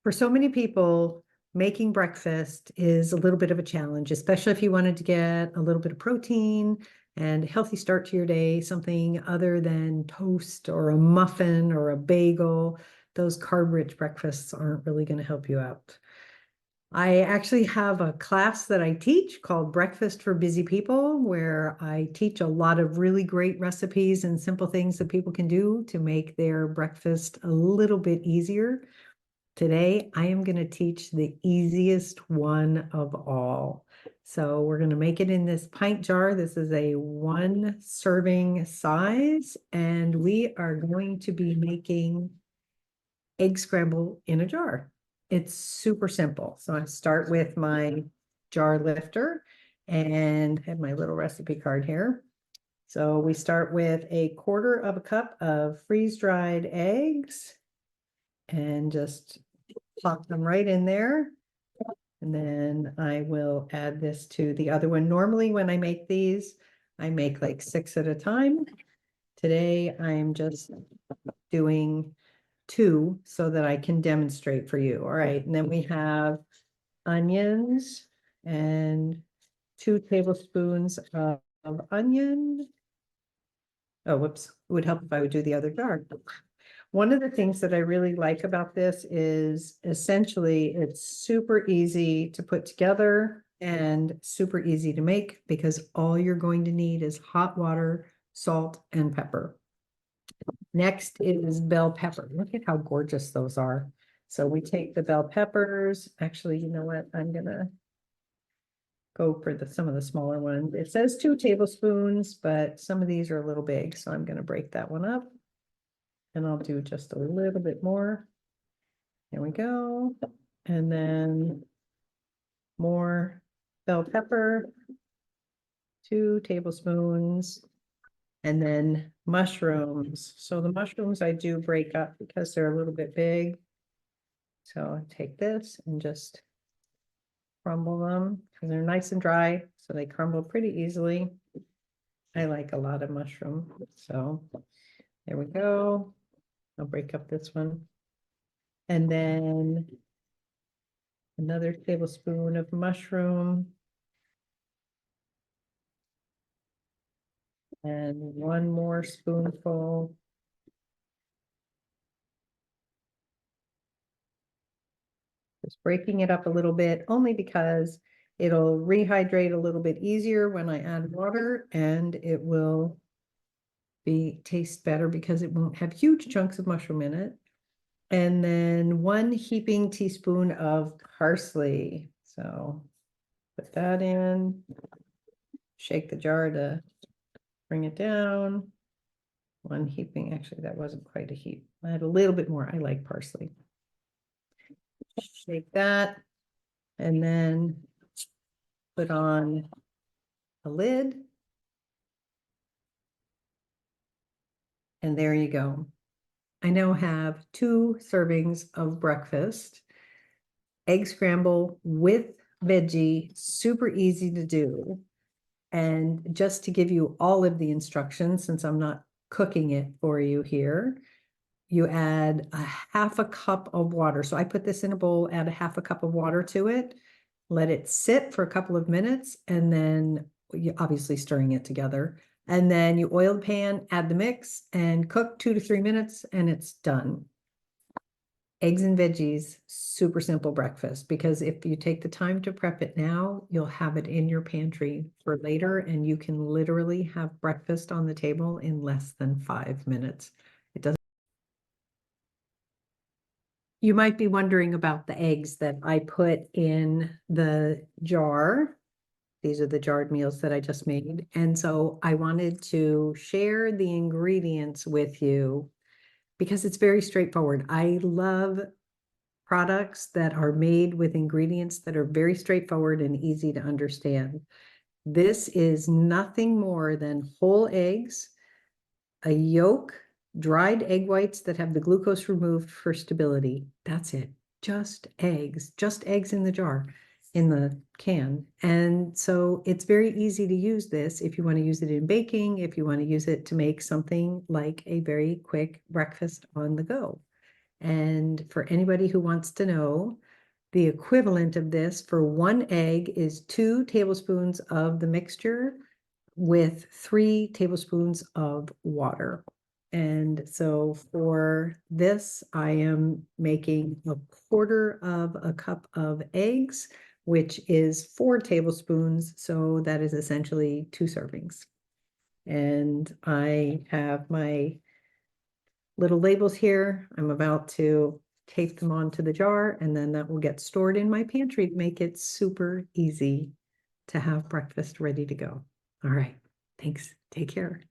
For so many people, making breakfast is a little bit of a challenge, especially if you wanted to get a little bit of protein and a healthy start to your day, something other than toast or a muffin or a bagel. Those carb-rich breakfasts aren't really going to help you out. I actually have a class that I teach called Breakfast for Busy People, where I teach a lot of really great recipes and simple things that people can do to make their breakfast a little bit easier. Today, I am going to teach the easiest one of all. So we're going to make it in this pint jar. This is a 1 serving size, and we are going to be making egg scramble in a jar. It's super simple. So I start with my jar lifter and have my little recipe card here. So we start with 1/4 cup of freeze-dried eggs and just plop them right in there. And then I will add this to the other one. Normally when I make these, I make like 6 at a time. Today I'm just doing 2 so that I can demonstrate for you. All right, and then we have onions and 2 tablespoons of onion. Oh, whoops, it would help if I would do the other jar. One of the things that I really like about this is essentially it's super easy to put together and super easy to make because all you're going to need is hot water, salt, and pepper. Next is bell pepper. Look at how gorgeous those are. So we take the bell peppers. Actually, you know what? I'm gonna go for some of the smaller ones. It says 2 tablespoons, but some of these are a little big, so I'm gonna break that one up. And I'll do just a little bit more. There we go. And then more bell pepper, 2 tablespoons, and then mushrooms. So the mushrooms I do break up because they're a little bit big. So I take this and just crumble them because they're nice and dry, so they crumble pretty easily. I like a lot of mushroom, so there we go. I'll break up this one. And then another tablespoon of mushroom. And 1 more spoonful. Just breaking it up a little bit, only because it'll rehydrate a little bit easier when I add water, and it will taste better because it won't have huge chunks of mushroom in it. And then 1 heaping teaspoon of parsley. So put that in, shake the jar to bring it down. 1 heaping, actually that wasn't quite a heap. I had a little bit more. I like parsley. Shake that and then put on a lid. And there you go. I now have 2 servings of breakfast. Egg scramble with veggie, super easy to do. And just to give you all of the instructions, since I'm not cooking it for you here, you add 1/2 cup of water. So I put this in a bowl, add 1/2 cup of water to it, let it sit for a couple of minutes, and then you obviously stirring it together. And then you oil the pan, add the mix, and cook 2 to 3 minutes, and it's done. Eggs and veggies, super simple breakfast, because if you take the time to prep it now, you'll have it in your pantry for later, and you can literally have breakfast on the table in less than 5 minutes. It doesn't. You might be wondering about the eggs that I put in the jar. These are the jarred meals that I just made. And so I wanted to share the ingredients with you because it's very straightforward. I love products that are made with ingredients that are very straightforward and easy to understand. This is nothing more than whole eggs, a yolk, dried egg whites that have the glucose removed for stability. That's it. Just eggs in the jar, in the can. And so it's very easy to use this if you want to use it in baking, if you want to use it to make something like a very quick breakfast on the go. And for anybody who wants to know, the equivalent of this for 1 egg is 2 tablespoons of the mixture with 3 tablespoons of water. And so for this, I am making 1/4 of a cup of eggs, which is 4 tablespoons. So that is essentially 2 servings. And I have my little labels here. I'm about to tape them onto the jar, and then that will get stored in my pantry to make it super easy to have breakfast ready to go. All right. Thanks. Take care.